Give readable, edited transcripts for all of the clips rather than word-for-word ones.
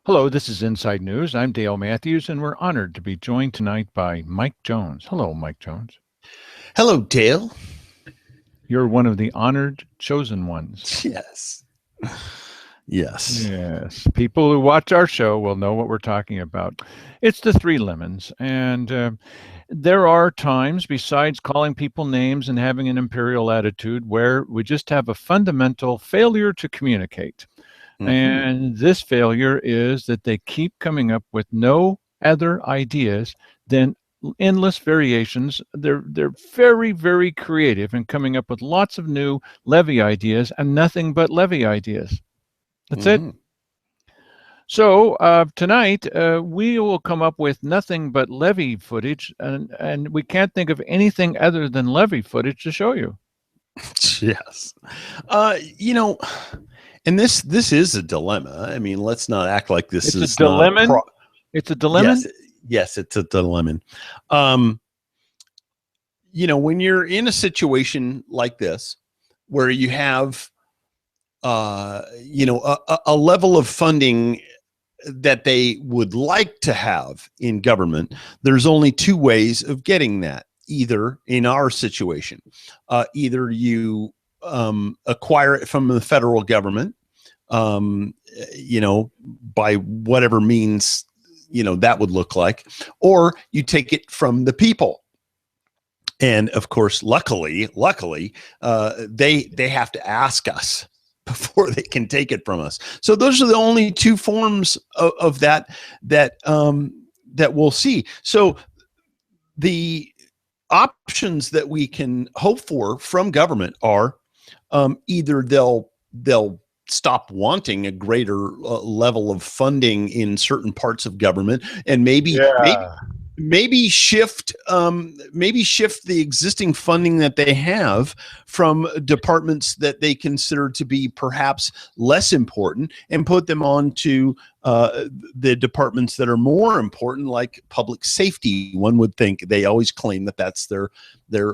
Hello, this is Inside News. I'm Dale Matthews, and we're honored to be joined tonight by Mike Jones. Hello, Mike Jones. Hello, Dale. You're one of the honored chosen ones. Yes. Yes. Yes. People who watch our show will know what we're talking about. It's the Three Lemons, and there are times, besides calling people names and having an imperial attitude, where we just have a fundamental failure to communicate. And this failure is that they keep coming up with no other ideas than endless variations. They're very, very creative in coming up with lots of new levy ideas and nothing but levy ideas. That's it. So tonight we will come up with nothing but levy footage, and we can't think of anything other than levy footage to show you. Yes. And this is a dilemma. I mean, let's not act like this It's is a dilemma. not It's a dilemma. Yes, it's a dilemma. When you're in a situation like this where you have a level of funding that they would like to have in government, there's only two ways of getting that. Either in our situation, either you acquire it from the federal government, by whatever means, that would look like, or you take it from the people. And of course, luckily, they have to ask us before they can take it from us. So those are the only two forms of that we'll see. So the options that we can hope for from government are either they'll stop wanting a greater level of funding in certain parts of government, and maybe shift the existing funding that they have from departments that they consider to be perhaps less important and put them on to the departments that are more important, like public safety. One would think they always claim that that's their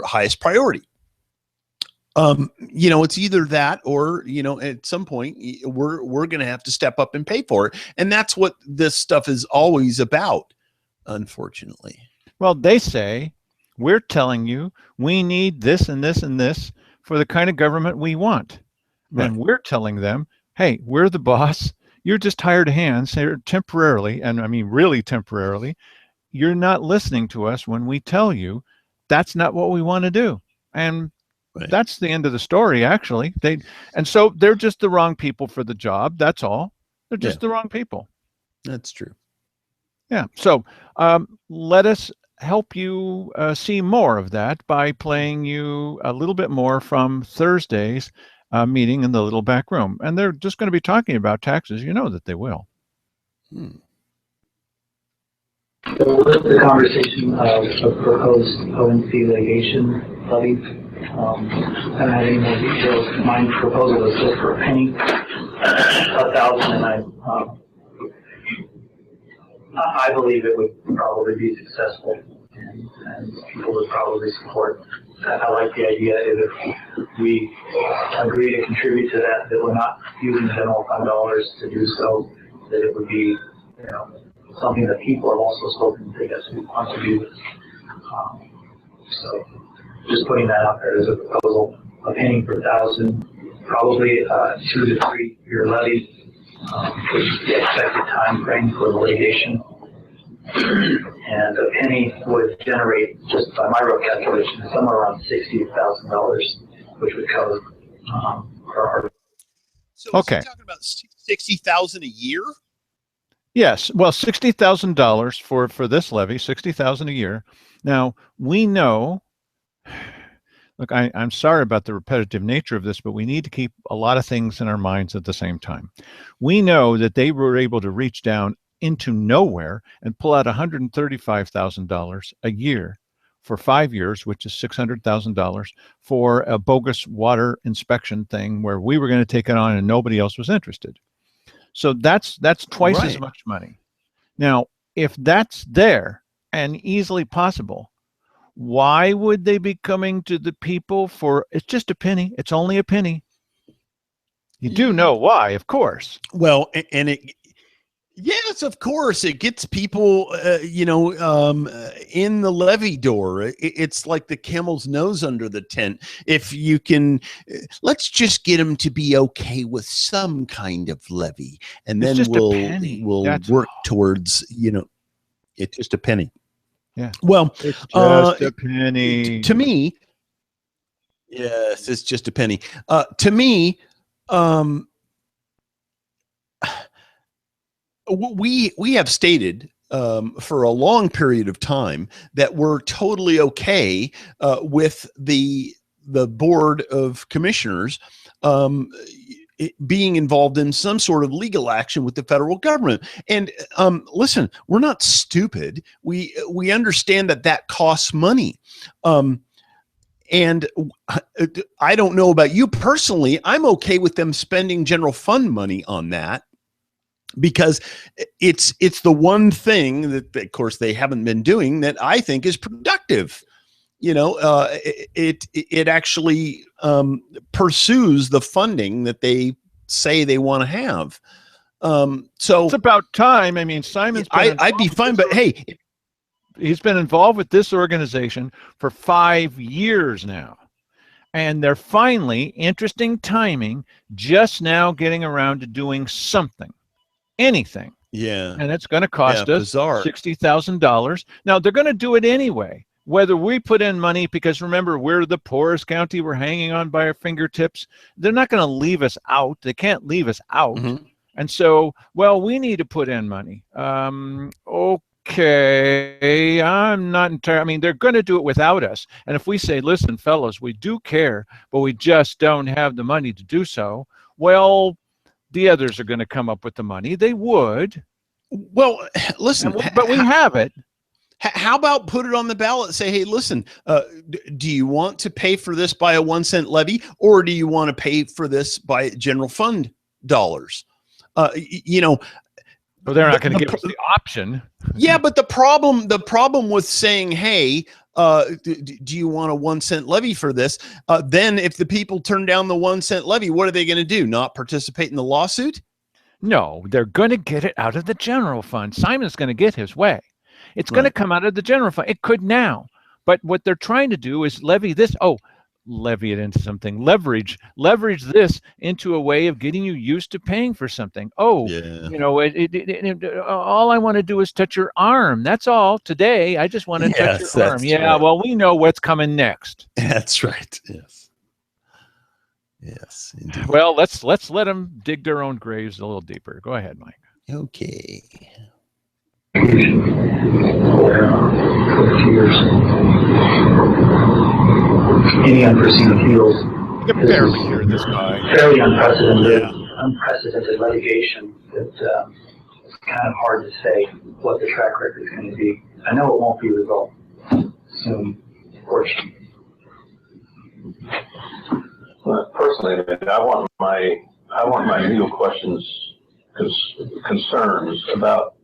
highest priority. It's either that or, at some point we're going to have to step up and pay for it. And that's what this stuff is always about, unfortunately. Well, they say, we're telling you we need this and this and this for the kind of government we want. Right. And we're telling them, hey, we're the boss. You're just hired hands here temporarily. And I mean, really temporarily. You're not listening to us when we tell you that's not what we want to do. And right. That's the end of the story, actually. So they're just the wrong people for the job. That's all. They're just the wrong people. That's true. Yeah. So let us help you see more of that by playing you a little bit more from Thursday's meeting in the little back room. And they're just going to be talking about taxes. You know that they will. The conversation of proposed ONC litigation levies. I don't have any more details. My proposal is just for a penny, 1,000, and I believe it would probably be successful, and people would probably support that. I like the idea if we agree to contribute to that we're not using general fund dollars to do so, that it would be, something that people have also spoken to us who want to do. So just putting that out there as a proposal, a penny per 1,000, probably 2 to 3 year levy, which is the expected time frame for the litigation. And a penny would generate, just by my rough calculation, somewhere around $60,000, which would cover our. So okay, is he talking about $60,000 a year? Yes, well, $60,000 for this levy, $60,000 a year. Now we know. Look, I'm sorry about the repetitive nature of this, but we need to keep a lot of things in our minds at the same time. We know that they were able to reach down into nowhere and pull out $135,000 a year for 5 years, which is $600,000 for a bogus water inspection thing where we were going to take it on and nobody else was interested. So that's twice as much money. Now, if that's there and easily possible, why would they be coming to the people for, it's just a penny. It's only a penny. You do know why, of course. Well, and Yes, of course. It gets people, in the levee door. It's like the camel's nose under the tent. If you can, let's just get them to be okay with some kind of levee, and It's then just a penny. we'll That's work all. towards, it's just a penny. Yeah. Well, It's just a to penny. me, yes, it's just a penny. To me, we have stated for a long period of time that we're totally okay with the board of commissioners being involved in some sort of legal action with the federal government. And listen, we're not stupid. We understand that costs money. And I don't know about you personally. I'm okay with them spending general fund money on that, because it's the one thing that, of course, they haven't been doing that I think is productive. It actually pursues the funding that they say they want to have. So It's about time. I mean, Simon's I'd be fine, but hey, he's been involved with this organization for 5 years now. And they're finally, interesting timing, just now getting around to doing something. Anything, yeah, and it's going to cost us bizarre. $60,000. Now they're going to do it anyway, whether we put in money, because remember, we're the poorest county. We're hanging on by our fingertips. They're not going to leave us out. They can't leave us out. Mm-hmm. And so, well, we need to put in money. Okay, I'm not entirely. I mean, they're going to do it without us. And if we say, listen, fellows, we do care, but we just don't have the money to do so, well, the others are going to come up with the money. They would. Well, listen, but we have it. How about put it on the ballot? Say, hey, listen, do you want to pay for this by a 1-cent levy, or do you want to pay for this by general fund dollars? Well, they're not going to give us the option. Yeah, but the problem with saying, hey, do you want a 1-cent levy for this? Then if the people turn down the 1-cent levy, what are they going to do? Not participate in the lawsuit? No, they're going to get it out of the general fund. Simon's going to get his way. It's going to come out of the general fund. It could now. But what they're trying to do is levy this. Levy it into something. Leverage this into a way of getting you used to paying for something. All I want to do is touch your arm. That's all. Today, I just want to touch your arm. Yeah, right. Well, we know what's coming next. That's right. Yes, indeed. Well, let's let them dig their own graves a little deeper. Go ahead, Mike. Okay. Any unforeseen appeals. You can barely hear this guy. Fairly unprecedented litigation that it's kind of hard to say what the track record is going to be. I know it won't be resolved soon, fortunately. Well, personally, I want my legal concerns about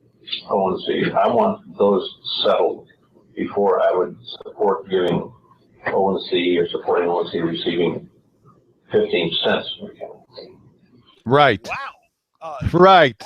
ONC. I want those settled before I would support giving ONC or supporting ONC receiving 15 cents. Right. Wow. Right.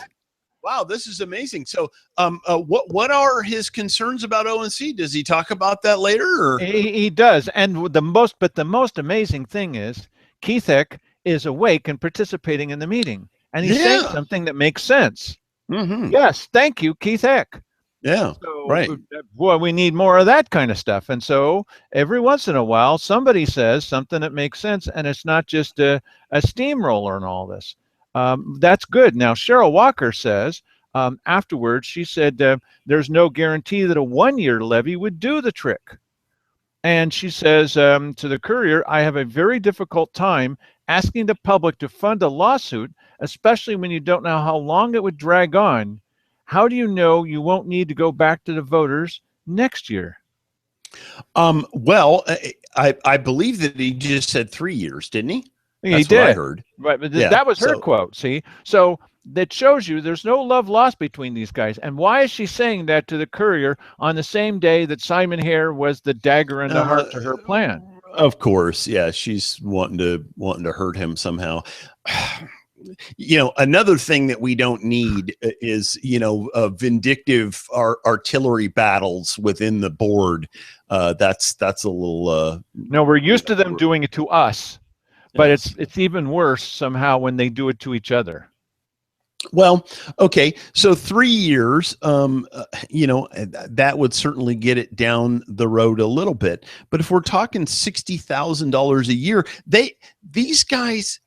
Wow, this is amazing. So, what are his concerns about ONC? Does he talk about that later? Or? He does. And the most amazing thing is Keith Eck is awake and participating in the meeting, and he's saying something that makes sense. Mm-hmm. Yes, thank you, Keith Eck. Yeah, so, right. Boy, we need more of that kind of stuff. And so every once in a while, somebody says something that makes sense, and it's not just a steamroller and all this. That's good. Now, Cheryl Walker says, afterwards, she said, there's no guarantee that a 1-year levy would do the trick. And she says to the Courier, I have a very difficult time asking the public to fund a lawsuit, especially when you don't know how long it would drag on. How do you know you won't need to go back to the voters next year? Well, I believe that he just said 3 years, didn't he? He did. What I heard. Right, but that was her quote, see? So that shows you there's no love lost between these guys. And why is she saying that to the Courier on the same day that Simon Hare was the dagger in the heart to her plan? Of course, yeah. She's wanting to hurt him somehow. Another thing that we don't need is, vindictive artillery battles within the board. That's a little. No, we're used to them doing it to us, but Yes. it's even worse somehow when they do it to each other. Well, okay, so 3 years, that would certainly get it down the road a little bit. But if we're talking $60,000 a year, these guys.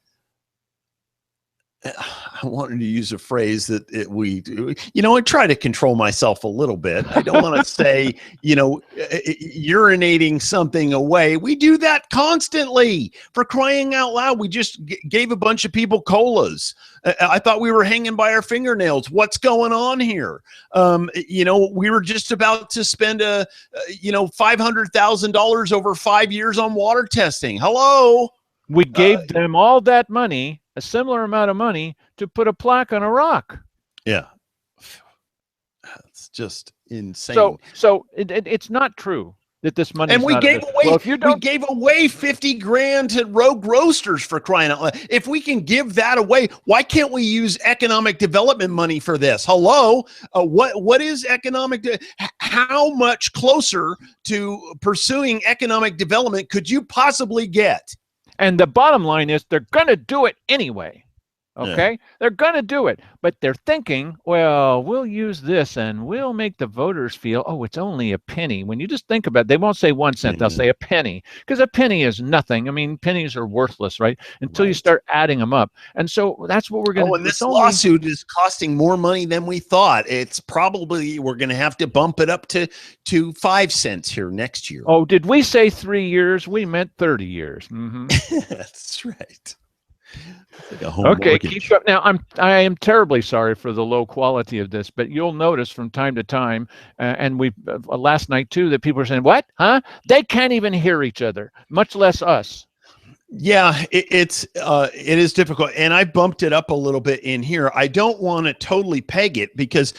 I wanted to use a phrase that I try to control myself a little bit. I don't want to say, urinating something away. We do that constantly, for crying out loud. We just gave a bunch of people colas. I thought we were hanging by our fingernails. What's going on here? We were just about to spend $500,000 over 5 years on water testing. Hello. We gave them all that money, a similar amount of money, to put a plaque on a rock. Yeah. It's just insane. So it's not true that this money. And we gave away 50 grand to Rogue Roasters, for crying out loud. If we can give that away, why can't we use economic development money for this? Hello, what is how much closer to pursuing economic development could you possibly get? And the bottom line is they're going to do it anyway. Okay? Yeah. They're going to do it. But they're thinking, well, we'll use this and we'll make the voters feel, oh, it's only a penny. When you just think about it, they won't say 1 cent. They'll say a penny, because a penny is nothing. I mean, pennies are worthless, right? Until you start adding them up. And so that's what we're going to do. And this lawsuit is costing more money than we thought. It's probably, we're going to have to bump it up to 5 cents here next year. Oh, did we say 3 years? We meant 30 years. Mm-hmm. That's right. Like okay, keep up. Now, I am terribly sorry for the low quality of this, but you'll notice from time to time, and we last night too, that people are saying, "What? Huh?" They can't even hear each other, much less us. Yeah, it is difficult, and I bumped it up a little bit in here. I don't want to totally peg it, because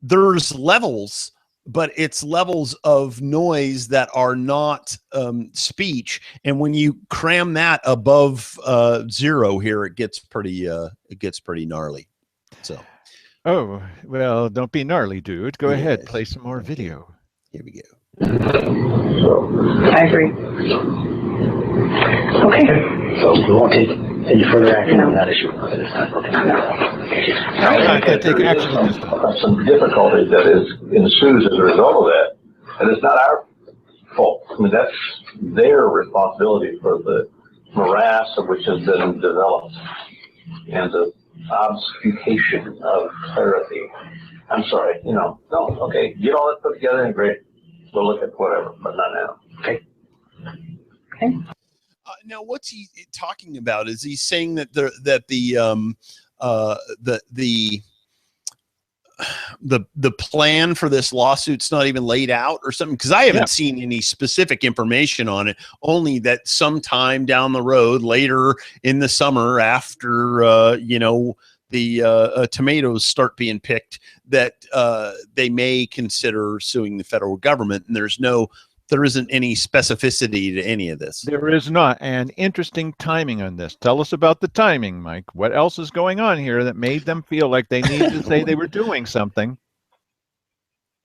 there's levels. But it's levels of noise that are not speech, and when you cram that above 0 here, it gets pretty gnarly. So, oh well, don't be gnarly, dude. Go ahead, play some more video. Here we go. I agree. Okay. So we won't take any further action on that issue at this time. Okay. I can't take action at this time. Some difficulty that ensues as a result of that, and it's not our fault. I mean, that's their responsibility for the morass of which has been developed and the obfuscation of clarity. I'm sorry, no, okay, get all that put together and great. We'll look at whatever, but not now. Okay. Now, what's he talking about? Is he saying that the plan for this lawsuit's not even laid out or something? Because I haven't seen any specific information on it. Only that sometime down the road, later in the summer, after the tomatoes start being picked, that they may consider suing the federal government. And there isn't any specificity to any of this. There is not. And interesting timing on this. Tell us about the timing, Mike. What else is going on here that made them feel like they need to say they were doing something?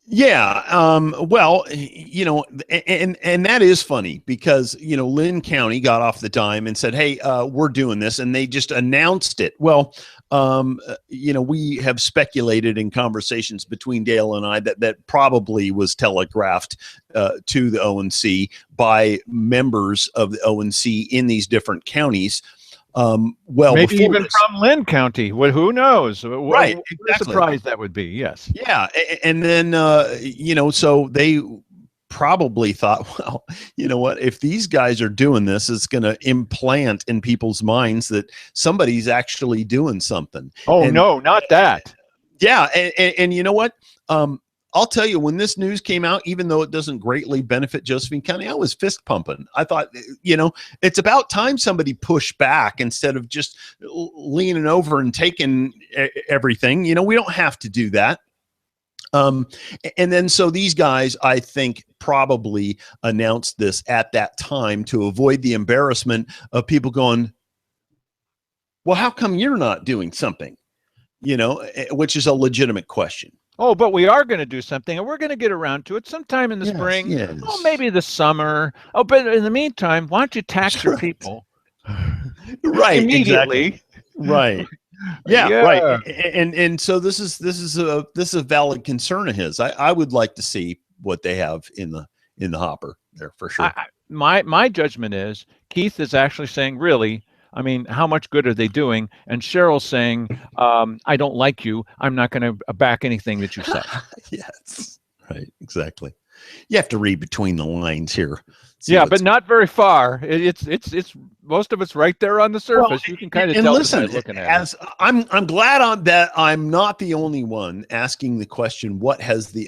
Yeah. Well, and that is funny, because, Lynn County got off the dime and said, hey, we're doing this. And they just announced it. Well, we have speculated in conversations between Dale and I that probably was telegraphed to the ONC by members of the ONC in these different counties. Maybe even from Lynn County. Well, who knows? Right. What exactly. a surprise that would be. Yes. Yeah. And then, so they probably thought, well, you know what, if these guys are doing this, it's going to implant in people's minds that somebody's actually doing something. Oh, no, not that. Yeah. And you know what? I'll tell you, when this news came out, even though it doesn't greatly benefit Josephine County, I was fist pumping. I thought, it's about time somebody pushed back instead of just leaning over and taking everything. We don't have to do that. And then so these guys, I think, probably announced this at that time to avoid the embarrassment of people going, well, how come you're not doing something? Which is a legitimate question. Oh, but we are going to do something, and we're going to get around to it sometime in the spring. Yes. Oh, maybe the summer. Oh, but in the meantime, why don't you tax your people Right, immediately? exactly. Right. Yeah, Yeah. right. And so this is a valid concern of his. I would like to see what they have in the hopper there for sure. My judgment is Keith is actually saying, really, I mean, how much good are they doing? And Cheryl's saying, I don't like you. I'm not going to back anything that you say. Yes, right, exactly. You have to read between the lines here. Yeah, but not very far. It's most of it's right there on the surface. Well, you can kind of and tell listen, by looking at it. I'm glad that I'm not the only one asking the question, what has the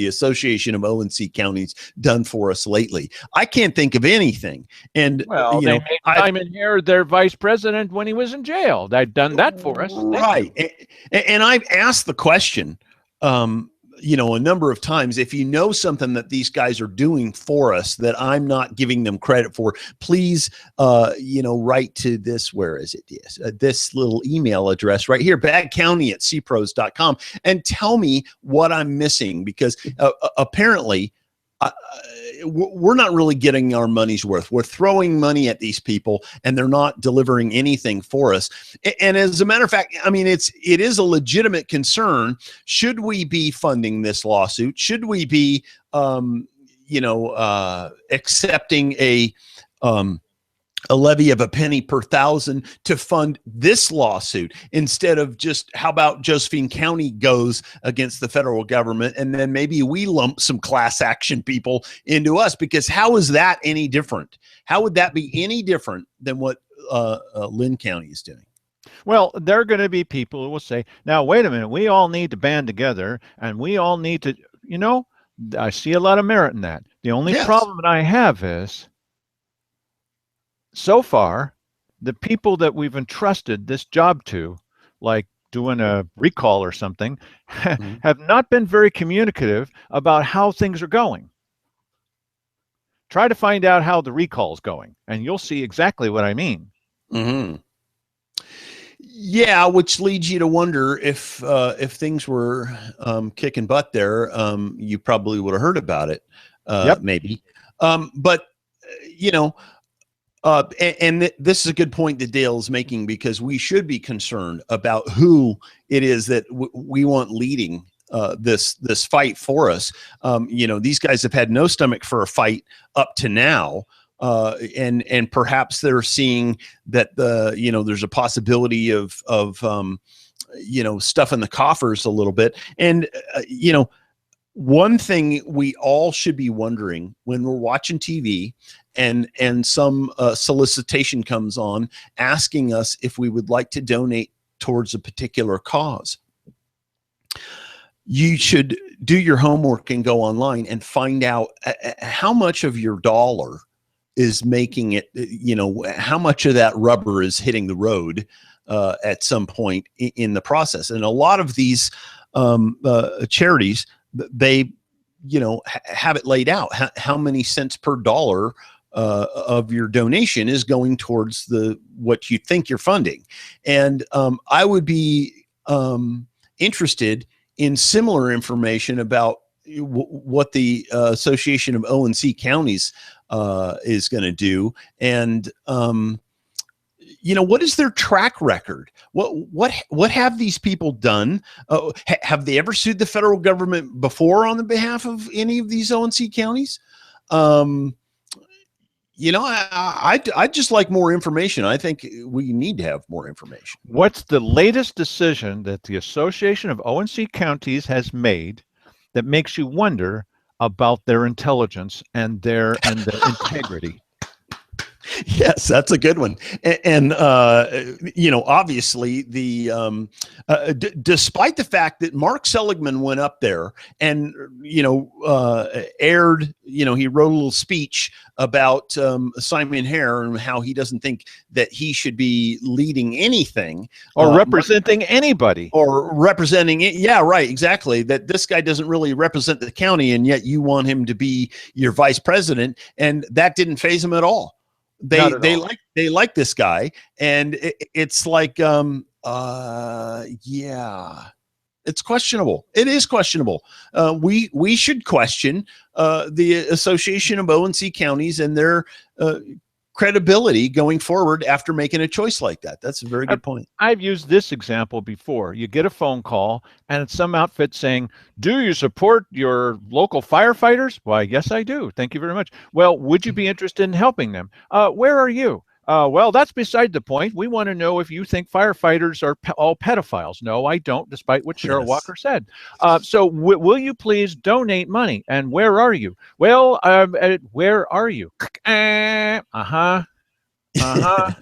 Association of O&C Counties done for us lately? I can't think of anything. And Well, they made Simon Hare their vice president when he was in jail. They've done that for us. Right. And I've asked the question, a number of times, if you know something that these guys are doing for us that I'm not giving them credit for, please, write to this, where is it? Yes, this little email address right here, bagcounty@cpros.com, and tell me what I'm missing, because apparently we're not really getting our money's worth. We're throwing money at these people and they're not delivering anything for us. And as a matter of fact, I mean, it is a legitimate concern. Should we be funding this lawsuit? Should we be, accepting a levy of a penny per thousand to fund this lawsuit instead of just, how about Josephine County goes against the federal government and then maybe we lump some class action people into us? Because how is that any different? How would that be any different than what Lynn County is doing? Well, there are going to be people who will say, now, wait a minute, we all need to band together and we all need to, I see a lot of merit in that. The only problem that I have is, so far, the people that we've entrusted this job to, like doing a recall or something, have not been very communicative about how things are going. Try to find out how the recall is going, and you'll see exactly what I mean. Mm-hmm. Yeah, which leads you to wonder if things were kicking butt there, you probably would have heard about it, maybe. But and this is a good point that Dale's making, because we should be concerned about who it is that we want leading this fight for us. These guys have had no stomach for a fight up to now. And perhaps they're seeing that there's a possibility of stuff in the coffers a little bit. And, one thing we all should be wondering when we're watching TV and some solicitation comes on asking us if we would like to donate towards a particular cause, you should do your homework and go online and find out how much of your dollar is making it, how much of that rubber is hitting the road at some point in the process. And a lot of these charities, they have it laid out how many cents per dollar of your donation is going towards what you think you're funding. And I would be interested in similar information about what the Association of O&C Counties is going to do. And what is their track record? What have these people done? Have they ever sued the federal government before on the behalf of any of these O&C counties? I'd just like more information. I think we need to have more information. What's the latest decision that the Association of O&C Counties has made that makes you wonder about their intelligence and their integrity? Yes, that's a good one. And obviously despite the fact that Mark Seligman went up there and, aired, he wrote a little speech about Simon Hare and how he doesn't think that he should be leading anything or representing anybody or representing it. Yeah, right. Exactly. That this guy doesn't really represent the county, and yet you want him to be your vice president. And that didn't faze him at all. Not at they all. like this guy, and it's like yeah, it's questionable. It is questionable. We should question the Association of O&C Counties and their credibility going forward after making a choice like that. That's a very good point. I've used this example before. You get a phone call and it's some outfit saying, "Do you support your local firefighters?" "Why, yes, I do. Thank you very much." "Well, would you be interested in helping them?" "Where are you?" "Well, that's beside the point. We want to know if you think firefighters are all pedophiles." "No, I don't," despite what Cheryl Yes. Walker said. So will you please donate money? And where are you? "Well, where are you?" Uh-huh. Yeah,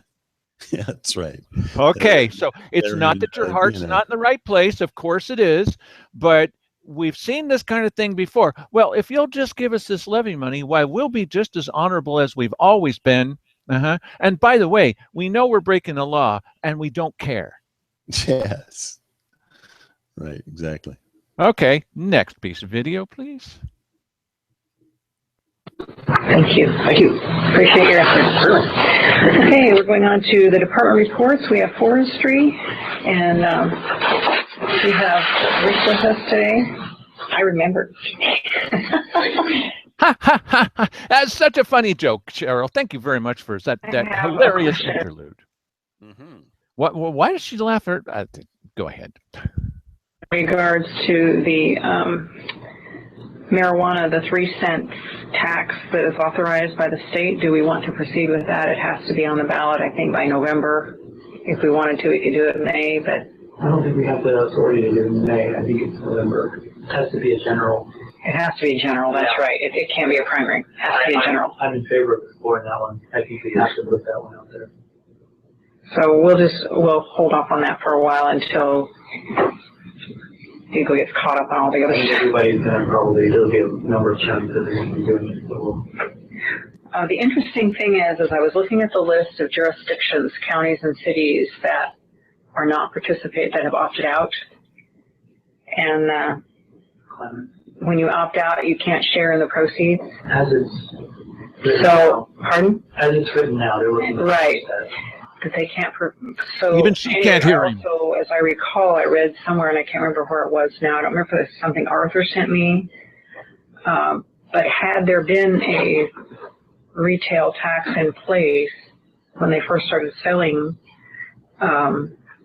that's right. Okay, so it's They're not in, that your you heart's know. not in the right place. Of course it is, but we've seen this kind of thing before. "Well, if you'll just give us this levy money, why, we'll be just as honorable as we've always been. And by the way, we know we're breaking the law and we don't care." Yes. Right, exactly. Okay, next piece of video, please. Thank you. Thank you. Appreciate your efforts. Okay, we're going on to the department reports. We have forestry, and we have Rick with us today. I remember. Ha ha ha ha! That's such a funny joke, Cheryl. Thank you very much for that hilarious interlude. Why does she laugh? Go ahead. Regards to the marijuana, the 3-cent tax that is authorized by the state, do we want to proceed with that? It has to be on the ballot, I think, by November. If we wanted to, we could do it in May, but I don't think we have the authority to do it in May. I think it's November. It has to be a general. it has to be general. That's Yeah. right. It can't be a primary. It has to be a general. I'm in favor of exploring that one. I think we have to put that one out there. So we'll hold off on that for a while until people gets caught up on all the I other think stuff. everybody's gonna probably, there'll be a number of counties that are gonna be doing it, so we'll. The interesting thing is I was looking at the list of jurisdictions, counties and cities that are not that have opted out. And when you opt out, you can't share in the proceeds. As it's written So, now, pardon? as it's written now, there was. Right. Because they can't. So Even she can't hear him. So as I recall, I read somewhere, and I can't remember where it was now. I don't remember if it was something Arthur sent me. But had there been a retail tax in place when they first started selling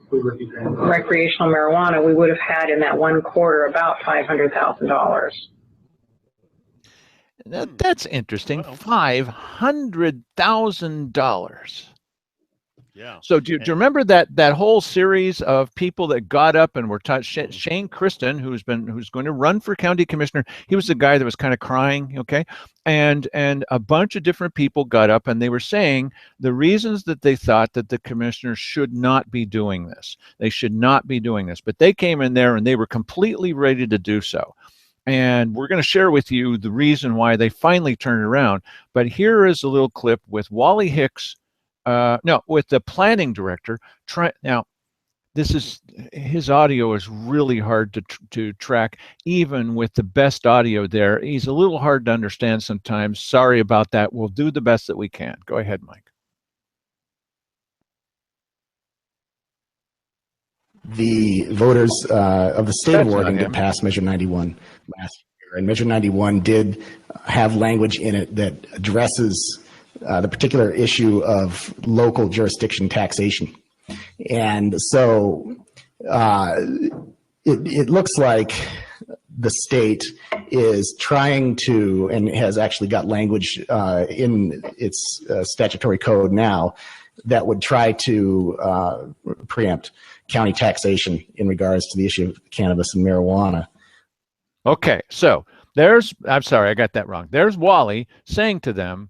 recreational marijuana, we would have had in that one quarter about $500,000. That's interesting. Wow. $500,000. Yeah. So do you remember that whole series of people that got up and were Shane Kristen, who's going to run for county commissioner? He was the guy that was kind of crying, okay? And a bunch of different people got up and they were saying the reasons that they thought that the commissioners should not be doing this. They should not be doing this. But they came in there and they were completely ready to do so. And we're going to share with you the reason why they finally turned around. But here is a little clip with Wally Hicks, with the planning director. Now, his audio is really hard to track, even with the best audio there. He's a little hard to understand sometimes. Sorry about that. We'll do the best that we can. Go ahead, Mike. The voters of the state That's of Oregon not did him. pass Measure 91 last year, and Measure 91 did have language in it that addresses the particular issue of local jurisdiction taxation. And so it looks like the state is trying to, and has actually got language in its statutory code now that would try to preempt county taxation in regards to the issue of cannabis and marijuana. Okay, so I'm sorry, I got that wrong. There's Wally saying to them,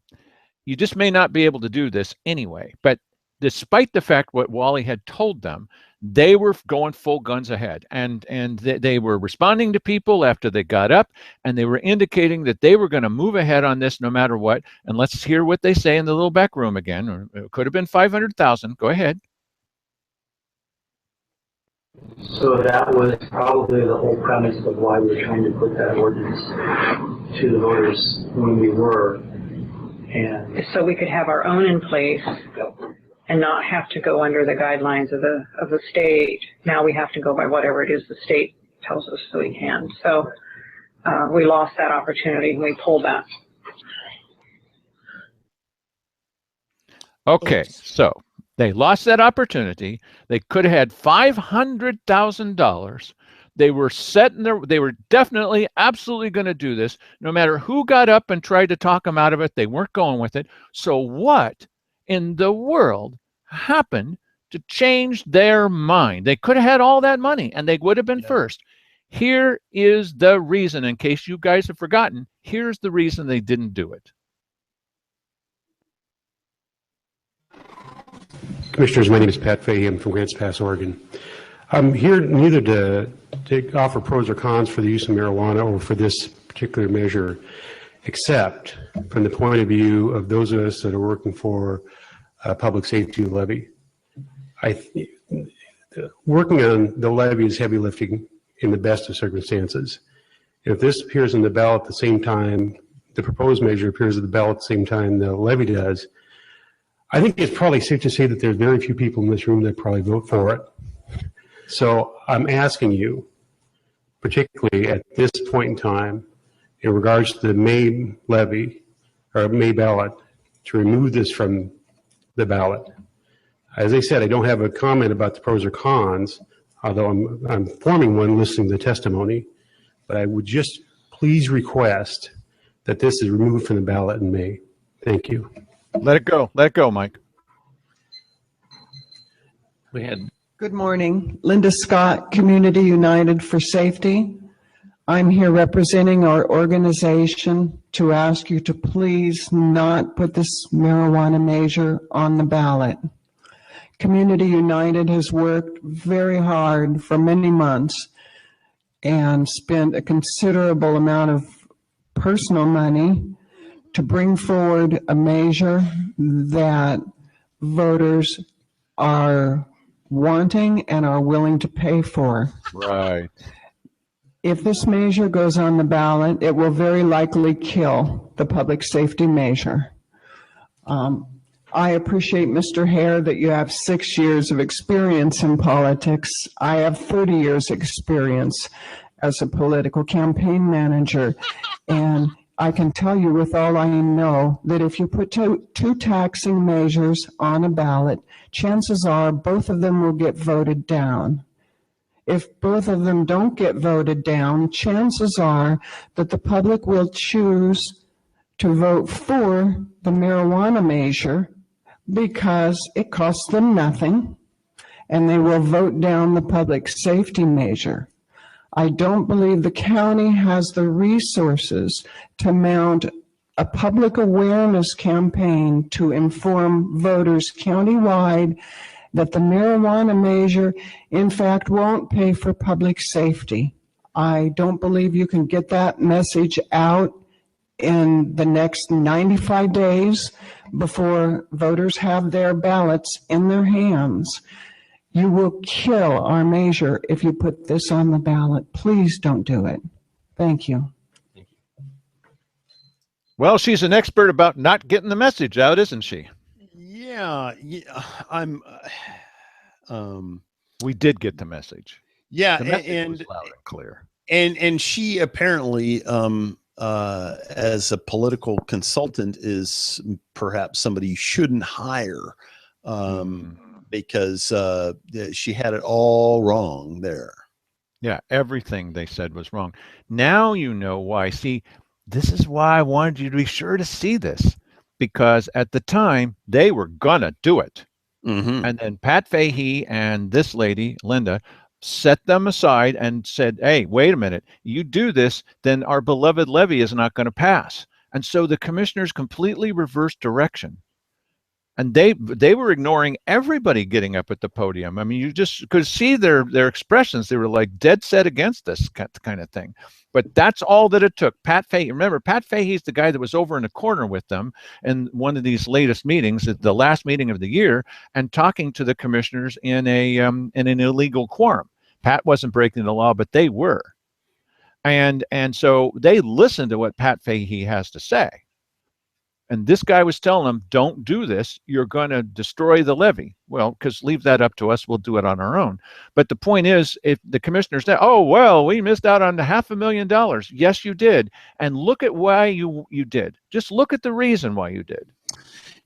you just may not be able to do this anyway. But despite the fact what Wally had told them, they were going full guns ahead. And they were responding to people after they got up, and they were indicating that they were going to move ahead on this no matter what. And let's hear what they say in the little back room again. Or it could have been 500,000. Go ahead. So that was probably the whole premise of why we were trying to put that ordinance to the voters when we were. And So we could have our own in place and not have to go under the guidelines of the state. Now we have to go by whatever it is the state tells us so we can. So we lost that opportunity and we pulled that. Okay, so they lost that opportunity. They could have had $500,000. They were set in their, they were definitely, absolutely going to do this. No matter who got up and tried to talk them out of it, they weren't going with it. So what in the world happened to change their mind? They could have had all that money and they would have been first. Here is the reason, in case you guys have forgotten, here's the reason they didn't do it. Commissioners, my name is Pat Fahey. I'm from Grants Pass, Oregon. I'm here neither to offer pros or cons for the use of marijuana or for this particular measure, except from the point of view of those of us that are working for a public safety levy. Working on the levy is heavy lifting in the best of circumstances. If this appears on the ballot at the same time, the proposed measure appears at the ballot at the same time the levy does, I think it's probably safe to say that there's very few people in this room that probably vote for it. So I'm asking you, particularly at this point in time, in regards to the May levy or May ballot, to remove this from the ballot. As I said, I don't have a comment about the pros or cons, although I'm forming one listening to the testimony, but I would just please request that this is removed from the ballot in May. Thank you. Let it go. Let it go, Mike. We had. Good morning. Linda Scott, Community United for Safety. I'm here representing our organization to ask you to please not put this marijuana measure on the ballot. Community United has worked very hard for many months and spent a considerable amount of personal money to bring forward a measure that voters are wanting and are willing to pay for. Right. If this measure goes on the ballot, it will very likely kill the public safety measure. I appreciate, Mr. Hare, that you have 6 years of experience in politics. I have 30 years experience as a political campaign manager. And I can tell you with all I know that if you put two taxing measures on a ballot, chances are both of them will get voted down. If both of them don't get voted down, chances are that the public will choose to vote for the marijuana measure because it costs them nothing, and they will vote down the public safety measure. I don't believe the county has the resources to mount a public awareness campaign to inform voters countywide that the marijuana measure, in fact, won't pay for public safety. I don't believe you can get that message out in the next 95 days before voters have their ballots in their hands. You will kill our measure if you put this on the ballot. Please don't do it. Thank you. Well, she's an expert about not getting the message out, isn't she? Yeah, I'm. We did get the message. Yeah, The message and was loud and clear. and she apparently, as a political consultant, is perhaps somebody you shouldn't hire, because she had it all wrong there. Yeah, everything they said was wrong. Now you know why. See, this is why I wanted you to be sure to see this, because at the time they were gonna do it. And then Pat Fahey and this lady, Linda, set them aside and said, hey, wait a minute, you do this, then our beloved levy is not going to pass. And so the commissioners completely reversed direction. And they were ignoring everybody getting up at the podium. I mean, you just could see their expressions. They were like dead set against this kind of thing. But that's all that it took. Pat Fahey, remember, Pat Fahey's the guy that was over in the corner with them in one of these latest meetings, the last meeting of the year, and talking to the commissioners in an illegal quorum. Pat wasn't breaking the law, but they were. And so they listened to what Pat Fahey has to say. And this guy was telling them, don't do this. You're going to destroy the levy. Well, because leave that up to us. We'll do it on our own. But the point is, if the commissioners say, oh, well, we missed out on $500,000. Yes, you did. And look at why you did. Just look at the reason why you did.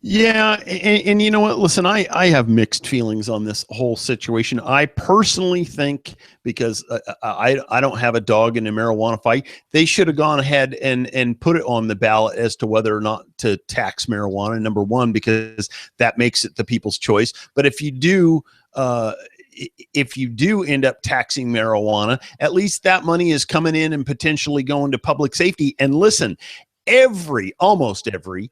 Yeah, and you know what? Listen, I have mixed feelings on this whole situation. I personally think, because I don't have a dog in the marijuana fight, they should have gone ahead and put it on the ballot as to whether or not to tax marijuana, number one, because that makes it the people's choice. But if you do end up taxing marijuana, at least that money is coming in and potentially going to public safety. And listen, almost every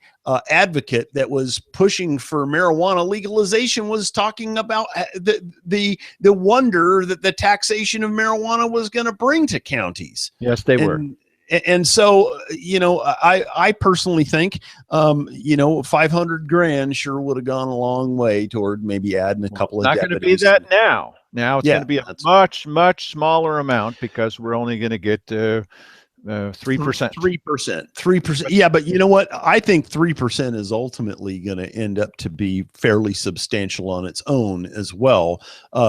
advocate that was pushing for marijuana legalization was talking about the wonder that the taxation of marijuana was going to bring to counties. Yes, they were. And so, I personally think, 500 grand sure would have gone a long way toward maybe adding a couple of deputies. Not going to be that now. Now it's going to be a much, much smaller amount, because we're only going to get 3%. 3%. Yeah, but you know what? I think 3% is ultimately going to end up to be fairly substantial on its own as well,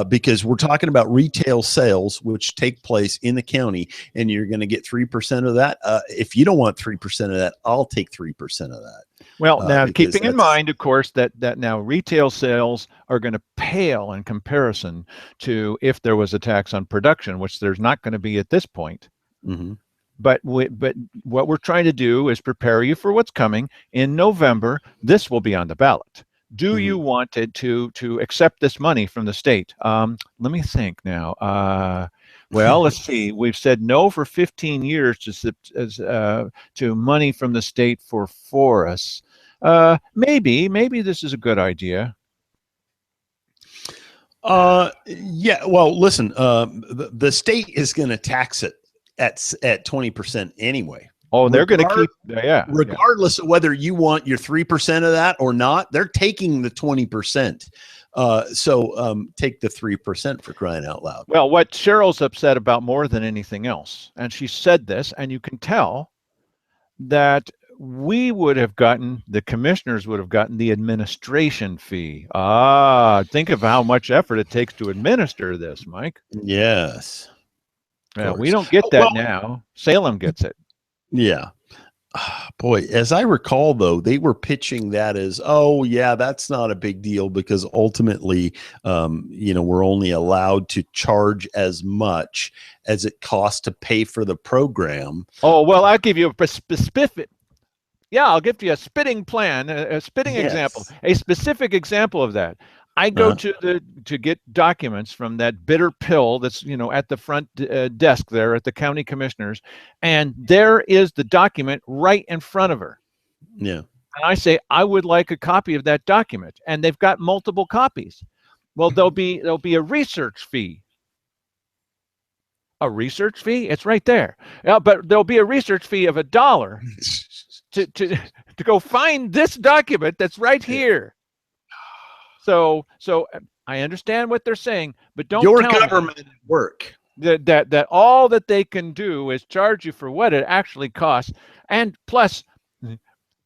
because we're talking about retail sales, which take place in the county, and you're going to get 3% of that. If you don't want 3% of that, I'll take 3% of that. Well, now keeping in mind, of course, that now retail sales are going to pale in comparison to if there was a tax on production, which there's not going to be at this point. Mm-hmm. But what we're trying to do is prepare you for what's coming in November. This will be on the ballot. Do you want it to accept this money from the state? Let me think now. Well, let's see. We've said no for 15 years to money from the state for forests. Maybe this is a good idea. Yeah. Well, listen. The state is going to tax it at 20% anyway. Oh, they're going to keep, regardless of whether you want your 3% of that or not, they're taking the 20%. So take the 3% for crying out loud. Well, what Cheryl's upset about more than anything else, and she said this, and you can tell that the commissioners would have gotten the administration fee. Think of how much effort it takes to administer this, Mike. Yes. Yeah, we don't get that now. Salem gets it. Yeah. Boy, as I recall, though, they were pitching that as, oh, yeah, that's not a big deal, because ultimately, we're only allowed to charge as much as it costs to pay for the program. Oh, well, I'll give you a specific. Yeah, I'll give you a spitting plan, a spitting example, a specific example of that. I go to get documents from that bitter pill that's at the front desk there at the county commissioners, and there is the document right in front of her. Yeah. And I say, I would like a copy of that document, and they've got multiple copies. Well, there'll be a research fee. A research fee? It's right there. But there'll be a research fee of $1 to go find this document that's right here. So I understand what they're saying, but don't your tell government at work that all that they can do is charge you for what it actually costs. And plus,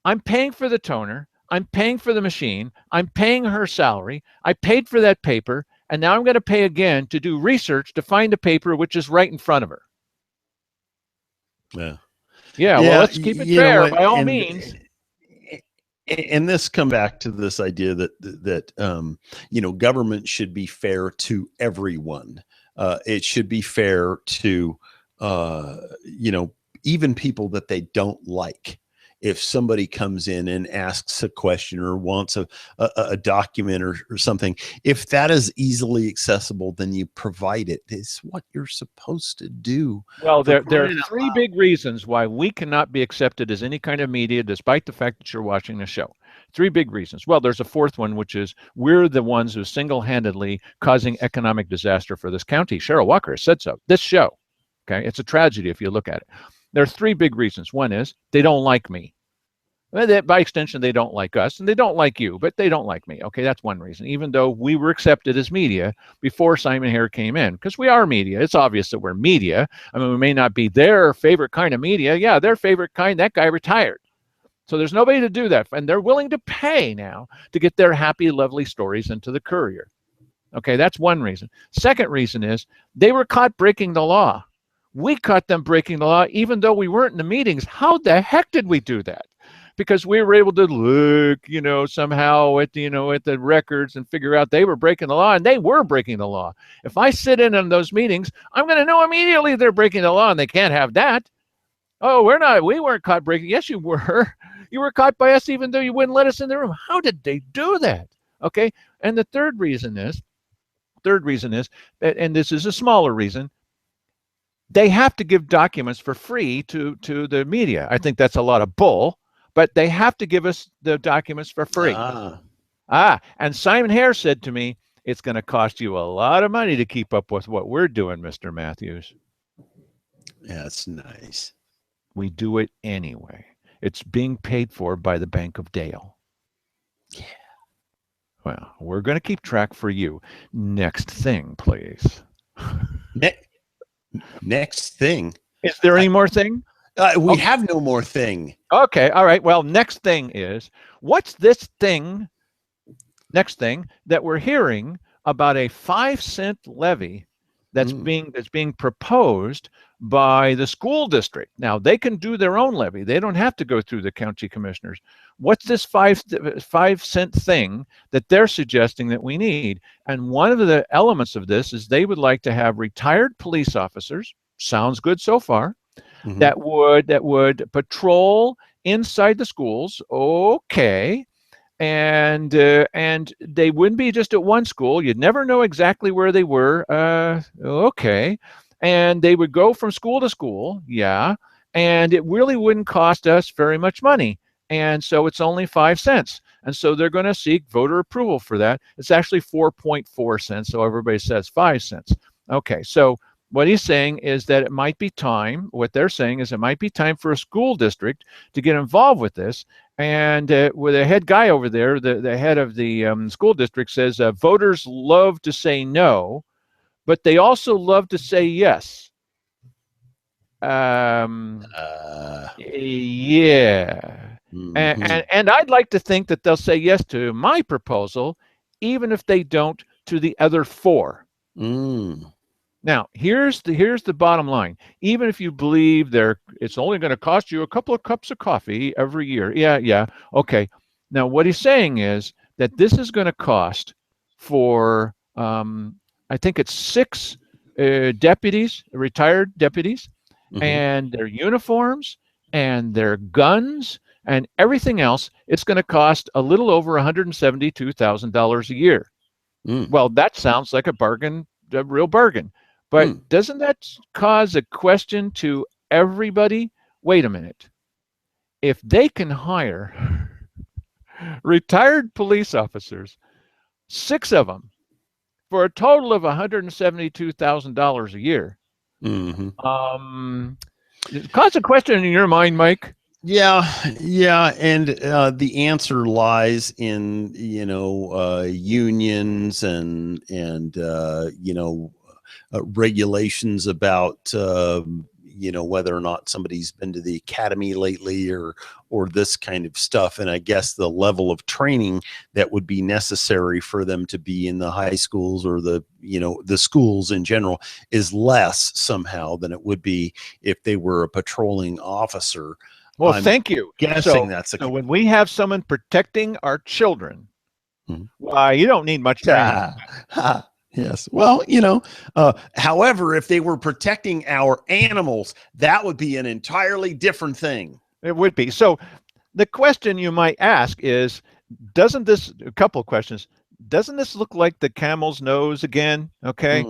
I'm paying for the toner, I'm paying for the machine, I'm paying her salary, I paid for that paper, and now I'm going to pay again to do research to find a paper which is right in front of her. Yeah. Well, let's keep it fair by all means. And this come back to this idea that government should be fair to everyone. It should be fair to even people that they don't like. If somebody comes in and asks a question or wants a document or something, if that is easily accessible, then you provide it. It's what you're supposed to do. Well, there are three big reasons why we cannot be accepted as any kind of media, despite the fact that you're watching the show. Three big reasons. Well, there's a fourth one, which is we're the ones who single-handedly causing economic disaster for this county. Cheryl Walker has said so. This show, okay, it's a tragedy if you look at it. There are three big reasons. One is they don't like me. By extension, they don't like us, and they don't like you, but they don't like me. Okay, that's one reason, even though we were accepted as media before Simon Hare came in, because we are media. It's obvious that we're media. I mean, we may not be their favorite kind of media. Yeah, their favorite kind, that guy retired. So there's nobody to do that. And they're willing to pay now to get their happy, lovely stories into the Courier. Okay, that's one reason. Second reason is they were caught breaking the law. We caught them breaking the law even though we weren't in the meetings. How the heck did we do that? Because we were able to look, somehow at the records and figure out they were breaking the law, and they were breaking the law. If I sit in on those meetings, I'm going to know immediately they're breaking the law, and they can't have that. Oh, we weren't caught breaking. Yes, you were. You were caught by us even though you wouldn't let us in the room. How did they do that? Okay. And the third reason is, and this is a smaller reason, they have to give documents for free to the media. I think that's a lot of bull, but they have to give us the documents for free. And Simon Hare said to me, it's going to cost you a lot of money to keep up with what we're doing, Mr. Matthews. That's nice. We do it anyway. It's being paid for by the Bank of Dale. Yeah. Well, we're going to keep track for you. Next thing, please. Next thing. Is there any more thing? We have no more thing. Okay. All right. Well, next thing is, what's this thing, next thing that we're hearing about a 5-cent levy that's being proposed by the school district. Now, they can do their own levy. They don't have to go through the county commissioners. What's this 5-cent thing that they're suggesting that we need? And one of the elements of this is they would like to have retired police officers, sounds good so far, that would patrol inside the schools. Okay. And they wouldn't be just at one school. You'd never know exactly where they were. Okay. And they would go from school to school. Yeah. And it really wouldn't cost us very much money. And so it's only 5 cents. And so they're going to seek voter approval for that. It's actually 4.4 cents. So everybody says 5 cents. Okay. So what he's saying is that it might be time, what they're saying is it might be time for a school district to get involved with this. And with a head guy over there, the head of the school district says voters love to say no, but they also love to say yes. Yeah. And I'd like to think that they'll say yes to my proposal, even if they don't to the other 4. Now, here's the bottom line. Even if you believe it's only going to cost you a couple of cups of coffee every year. Yeah. Okay. Now, what he's saying is that this is going to cost for, I think it's 6 deputies, retired deputies, and their uniforms and their guns and everything else. It's going to cost a little over $172,000 a year. Well, that sounds like a real bargain. But doesn't that cause a question to everybody? Wait a minute. If they can hire retired police officers, 6 of them, for a total of $172,000 a year, cause a question in your mind, Mike? Yeah. And the answer lies in, unions and regulations about whether or not somebody's been to the academy lately or this kind of stuff. And I guess the level of training that would be necessary for them to be in the high schools or the schools in general is less somehow than it would be if they were a patrolling officer. Well, thank you. Guessing so when we have someone protecting our children, you don't need much training. Yes. Well, however, if they were protecting our animals, that would be an entirely different thing. It would be. So the question you might ask is, a couple of questions. Doesn't this look like the camel's nose again? Okay.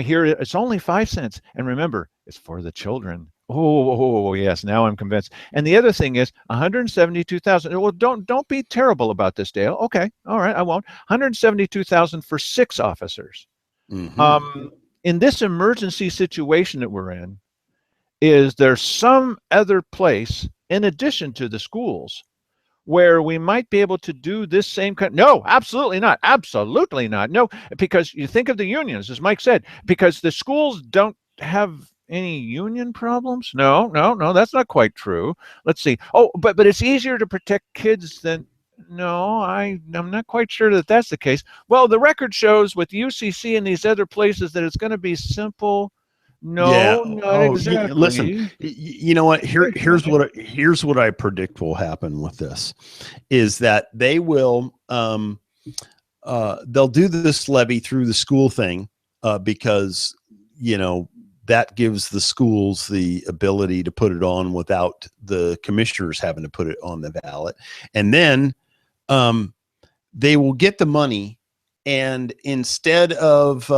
Here it's only 5 cents. And remember, it's for the children. Oh, yes. Now I'm convinced. And the other thing is 172,000. Well, don't be terrible about this, Dale. Okay. All right. I won't. 172,000 for 6 officers. In this emergency situation that we're in, is there some other place in addition to the schools where we might be able to do this same kind? No, absolutely not. Absolutely not. No, because you think of the unions, as Mike said, because the schools don't have any union problems? No, no, no, that's not quite true. Let's see. Oh, but it's easier to protect kids than. No, I'm not quite sure that that's the case. Well, the record shows with UCC and these other places that it's going to be simple. No, not exactly. Listen, you know what? Here's what I predict will happen with this, is that they will they'll do this levy through the school thing because that gives the schools the ability to put it on without the commissioners having to put it on the ballot, and then they will get the money, and instead of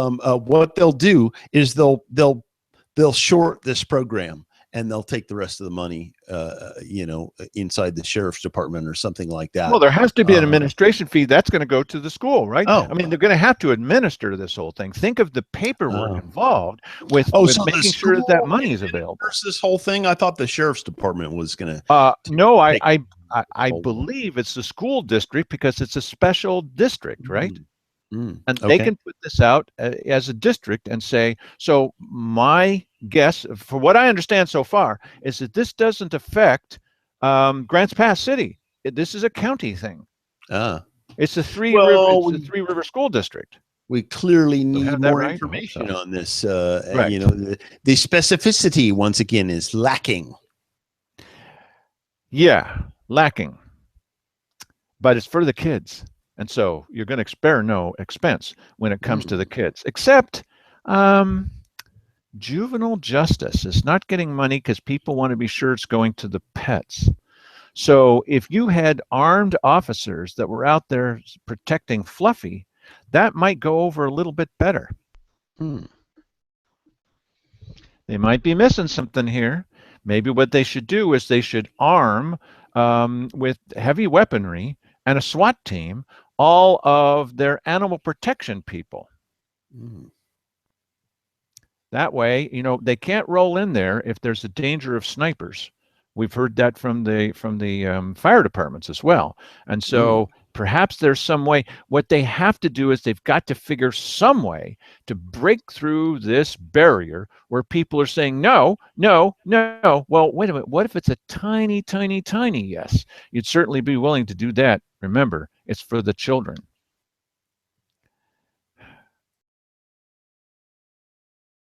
what they'll do is they'll short this program, and they'll take the rest of the money, inside the sheriff's department or something like that. Well, there has to be an administration fee that's going to go to the school, right? Oh. I mean, they're going to have to administer this whole thing. Think of the paperwork involved with so making sure that money is available. This whole thing, I thought the sheriff's department was going to. No, I believe it's the school district because it's a special district, right? And they can put this out as a district and say, so my guess, for what I understand so far, is that this doesn't affect Grants Pass City. This is a county thing. It's a Three River School District. We clearly need more right? information on this. The specificity, once again, is lacking. Yeah, lacking. But it's for the kids. And so you're going to spare no expense when it comes to the kids, except juvenile justice is not getting money because people want to be sure it's going to the pets. So if you had armed officers that were out there protecting Fluffy, that might go over a little bit better. They might be missing something here. Maybe what they should do is they should arm with heavy weaponry and a SWAT team all of their animal protection people. That way, they can't roll in there if there's a danger of snipers. We've heard that from the fire departments as well. And so perhaps there's some way. What they have to do is they've got to figure some way to break through this barrier where people are saying, no, no, no. Well, wait a minute. What if it's a tiny, tiny, tiny yes? You'd certainly be willing to do that. Remember, it's for the children.